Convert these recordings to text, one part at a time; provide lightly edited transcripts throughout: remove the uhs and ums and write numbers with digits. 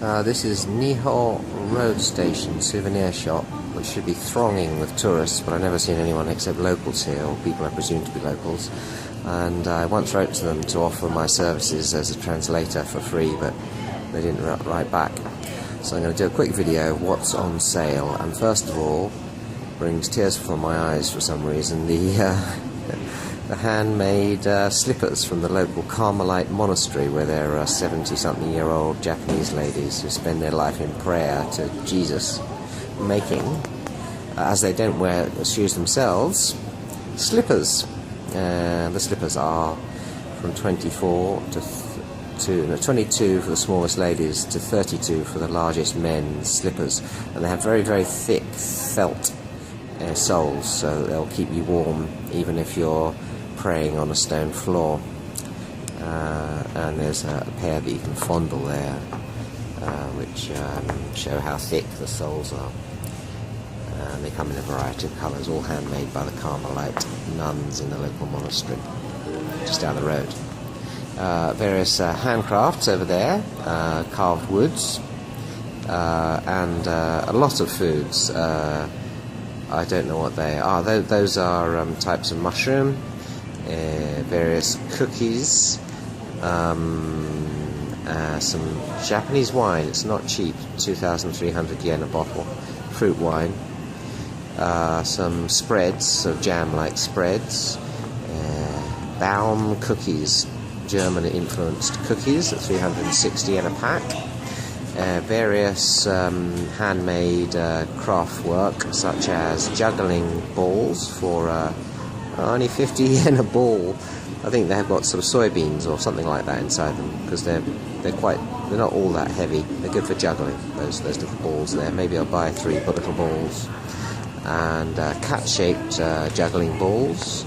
This is Niho road station souvenir shop, which should be thronging with tourists, but I've never seen anyone except locals here, or people I presume to be locals. And I once wrote to them to offer my services as a translator for free, but they didn't write back. So I'm going to do a quick video of what's on sale. And first of all, brings tears from my eyes for some reason, the handmade slippers from the local Carmelite monastery, where there are 70-something-year-old Japanese ladies who spend their life in prayer to Jesus, making, as they don't wear shoes themselves, slippers. The slippers are from 22 for the smallest ladies to 32 for the largest men's slippers, and they have very, very thick felt soles, so they'll keep you warm even if you're praying on a stone floor. And there's a pair that you can fondle there, which show how thick the soles are. They come in a variety of colours, all handmade by the Carmelite nuns in the local monastery just down the road. Various handcrafts over there, carved woods, and a lot of foods. I don't know what they are. Those are types of mushroom, various cookies, some Japanese wine. It's not cheap, 2,300 yen a bottle, fruit wine. Some spreads of jam-like spreads, Baum cookies, German-influenced cookies at 360 yen a pack. Various handmade craft work, such as juggling balls for only 50 yen a ball. I think they've got sort of soybeans or something like that inside them, because they're not all that heavy. They're good for juggling, those little balls there. Maybe I'll buy 3 little balls. And cat-shaped juggling balls.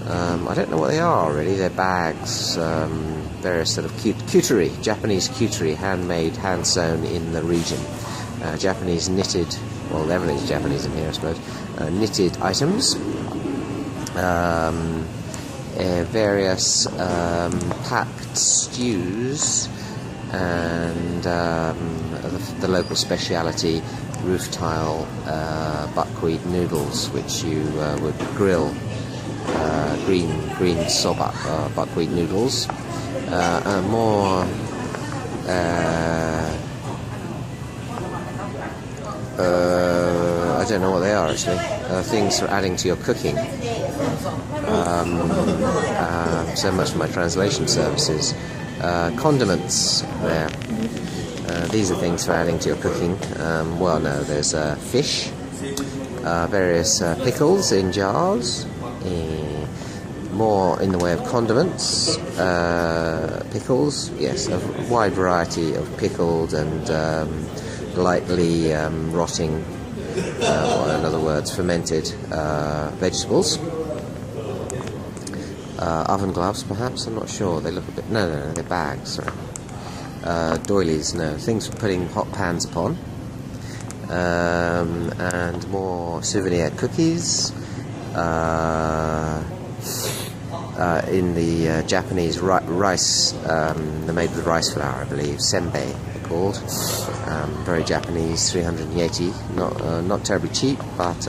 I don't know what they are really. They're bags, various sort of cuterie, Japanese cuterie, handmade, hand-sewn in the region. Japanese knitted, well, everything's Japanese in here, I suppose. Knitted items. Various packed stews, and the local speciality, roof tile buckwheat noodles, which you would grill, green soba buckwheat noodles. More I don't know what they are actually. Things for adding to your cooking. So much for my translation services. Condiments there. These are things for adding to your cooking. Well, no, there's fish, various pickles in jars, more in the way of condiments, pickles, yes, a wide variety of pickled and lightly rotting, or in other words, fermented vegetables. Oven gloves, perhaps, I'm not sure. They look a bit... No, they're bags, sorry. Doilies, no, things for putting hot pans upon, and more souvenir cookies, in the Japanese rice, they're made with rice flour, I believe, senbei they're called, very Japanese, 380, not terribly cheap, but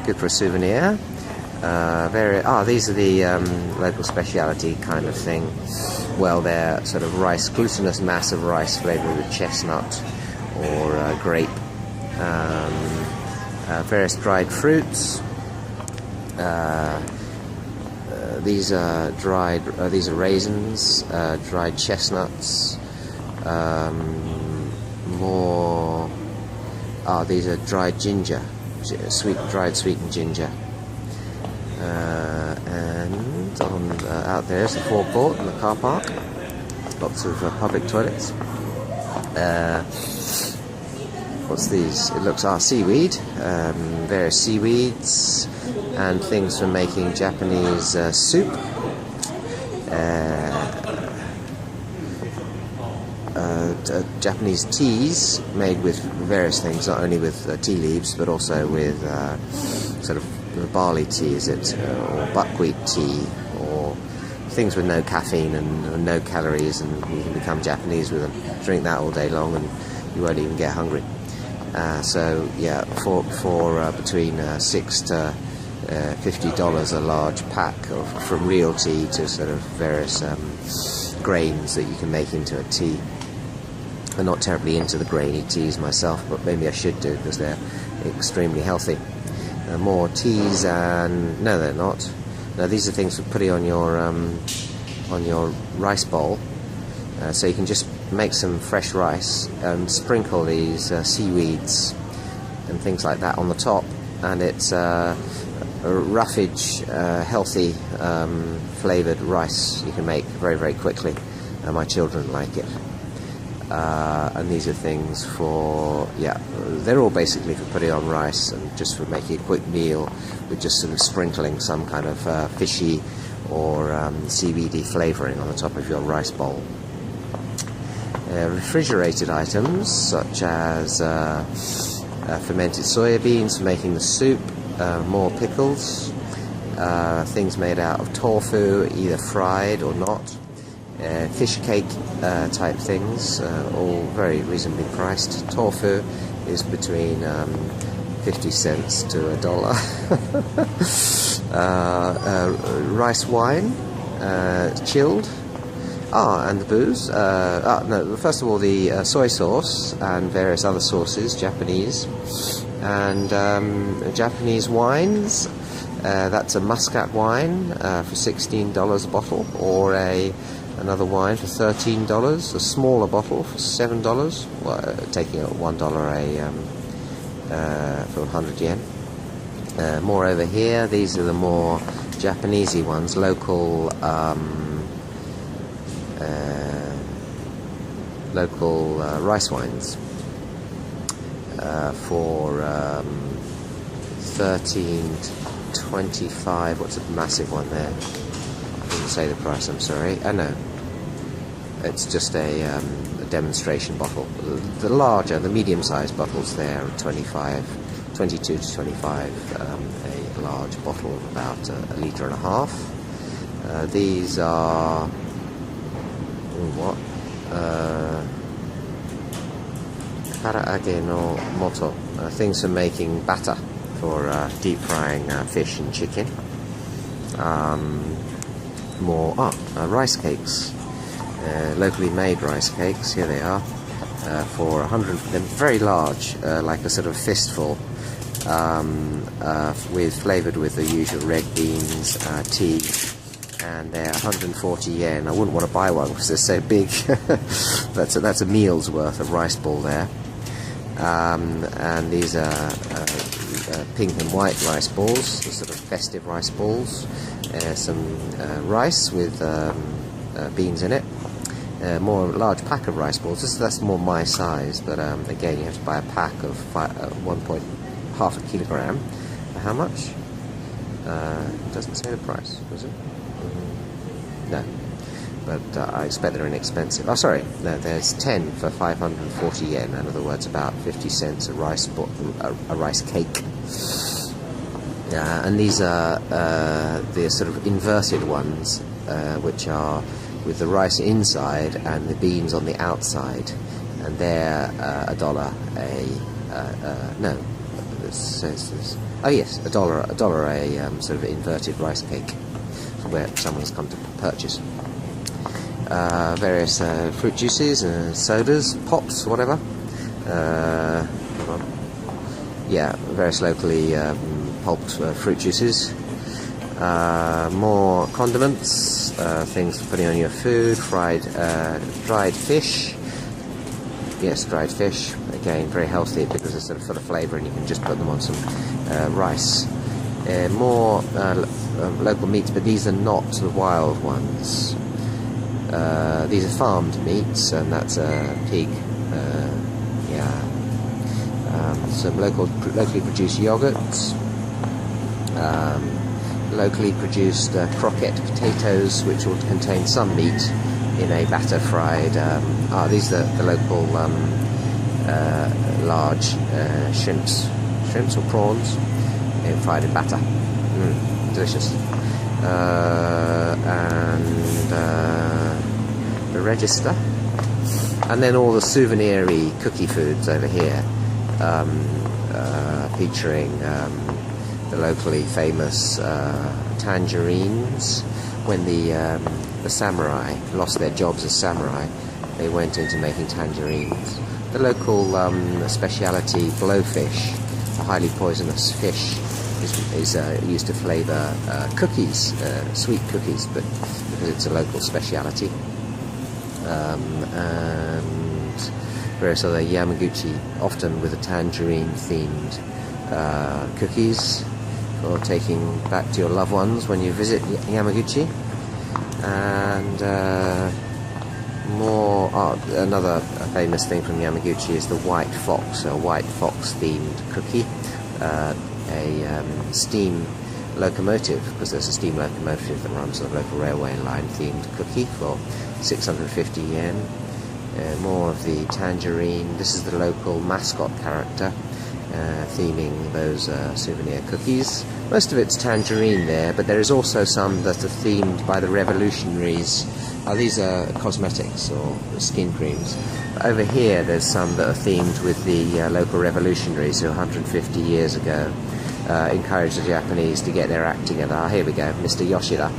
good for a souvenir. These are the local speciality kind of thing. Well, they're sort of glutinous mass of rice flavoured with chestnut or grape. Various dried fruits. These are these are raisins, dried chestnuts. These are dried ginger, dried sweetened ginger. And out there is the forecourt and the car park. Lots of public toilets. What's these? It looks seaweed. Various seaweeds and things for making Japanese soup. Japanese teas made with various things, not only with tea leaves, but also with sort of barley tea, is it, or buckwheat tea, or things with no caffeine and no calories, and you can become Japanese with them. Drink that all day long and you won't even get hungry. So yeah, for between $6 to $50 a large pack from real tea to sort of various grains that you can make into a tea. I'm not terribly into the grainy teas myself, but maybe I should do because they're extremely healthy. More teas, and no, they're not. Now these are things for putting on your rice bowl. So you can just make some fresh rice and sprinkle these seaweeds and things like that on the top, and it's a roughage, healthy, flavoured rice you can make very, very quickly. My children like it. And these are things for, they're all basically for putting on rice and just for making a quick meal with just sort of sprinkling some kind of fishy or seaweedy flavouring on the top of your rice bowl. Refrigerated items such as fermented soya beans for making the soup, more pickles, things made out of tofu, either fried or not, fish cake type things, all very reasonably priced. Tofu is between 50 cents to $1. Rice wine, chilled. And the booze. No, first of all, the soy sauce and various other sauces, Japanese. And Japanese wines. That's a muscat wine for $16 a bottle, or another wine for $13, a smaller bottle for $7, taking out $1 for 100 yen. More over here, these are the more Japanesey ones, local rice wines for 13.25. What's a massive one there? I didn't say the price, I'm sorry. No, it's just a demonstration bottle. The larger, the medium-sized bottles there are 22 to 25. A large bottle of about a litre and a half. These are karaage no moto, things for making batter for deep frying fish and chicken. More rice cakes, locally made rice cakes. Here they are, for 100. They're very large, like a sort of fistful, flavoured with the usual red beans, tea. And they're 140 yen. I wouldn't want to buy one because they're so big. That's a meal's worth of rice ball there. And these are pink and white rice balls, the sort of festive rice balls. Some rice with beans in it. More large pack of rice balls. That's more my size, but again, you have to buy a pack of half a kilogram. How much? It doesn't say the price, does it? No, but I expect they're inexpensive. Oh, sorry, no, there's 10 for 540 yen. In other words, about 50 cents a rice cake. And these are the sort of inverted ones, which are with the rice inside and the beans on the outside, and they're $1 no. This says this. Oh yes, $1 a sort of inverted rice cake, where someone's come to purchase. Various fruit juices, sodas, pops, whatever. Various locally pulped fruit juices. More condiments, things for putting on your food. Dried fish. Yes, dried fish. Again, very healthy because it's sort of full of flavour, and you can just put them on some rice. More local meats, but these are not the wild ones. These are farmed meats, and that's a pig. Some locally produced yogurts, locally produced croquette potatoes, which will contain some meat in a batter fried. These are the local large shrimps or prawns, fried in batter. Delicious. and the register, and then all the souvenir-y cookie foods over here, featuring the locally famous tangerines. When the samurai lost their jobs as samurai, they went into making tangerines. The local speciality blowfish, a highly poisonous fish, is used to flavour cookies, sweet cookies, but because it's a local speciality. And various other Yamaguchi, often with a tangerine-themed cookies for taking back to your loved ones when you visit Yamaguchi. And another famous thing from Yamaguchi is the white fox, a white fox-themed cookie, a steam locomotive, because there's a steam locomotive that runs on a local railway line themed cookie for 650 yen. More of the tangerine. This is the local mascot character, theming those souvenir cookies. Most of it's tangerine there, but there is also some that are themed by the revolutionaries. These are cosmetics or skin creams. But over here there's some that are themed with the local revolutionaries who 150 years ago encouraged the Japanese to get their act together. Here we go, Mr. Yoshida,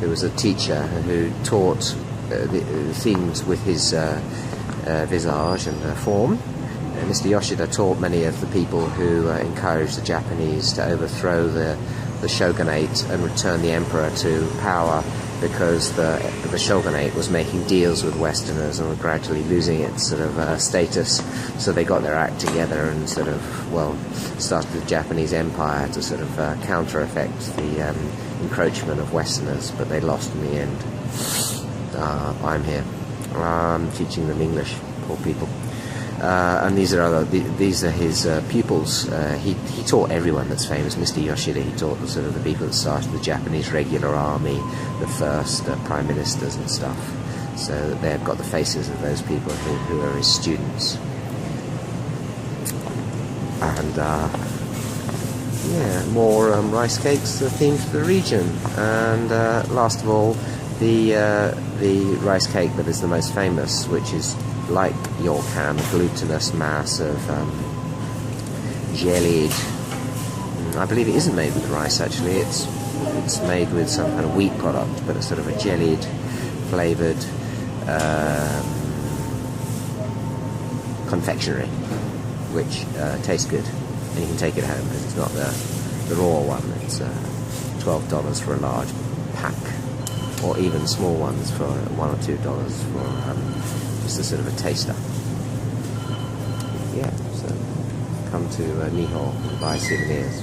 who was a teacher who taught the themes with his visage and form. Mr. Yoshida taught many of the people who encouraged the Japanese to overthrow the shogunate and return the emperor to power, because the shogunate was making deals with Westerners and were gradually losing its sort of status. So they got their act together and sort of, started the Japanese Empire to sort of counter-effect the encroachment of Westerners, but they lost in the end. I'm here. I'm teaching them English, poor people. And these are his pupils. He taught everyone that's famous. Mr. Yoshida, he taught the people that started the Japanese regular army, the first prime ministers and stuff. So that they've got the faces of those people who are his students. And more rice cakes themed to the region. And last of all, the rice cake that is the most famous, which is like Yorkham, a glutinous mass of jellied. I believe it isn't made with rice actually. It's made with some kind of wheat product, but it's sort of a jellied, flavoured confectionery, which tastes good, and you can take it home because it's not the raw one. It's $12 for a large pack, or even small ones for $1 or $2 for just a sort of a taster. Yeah, so come to Niho and buy souvenirs.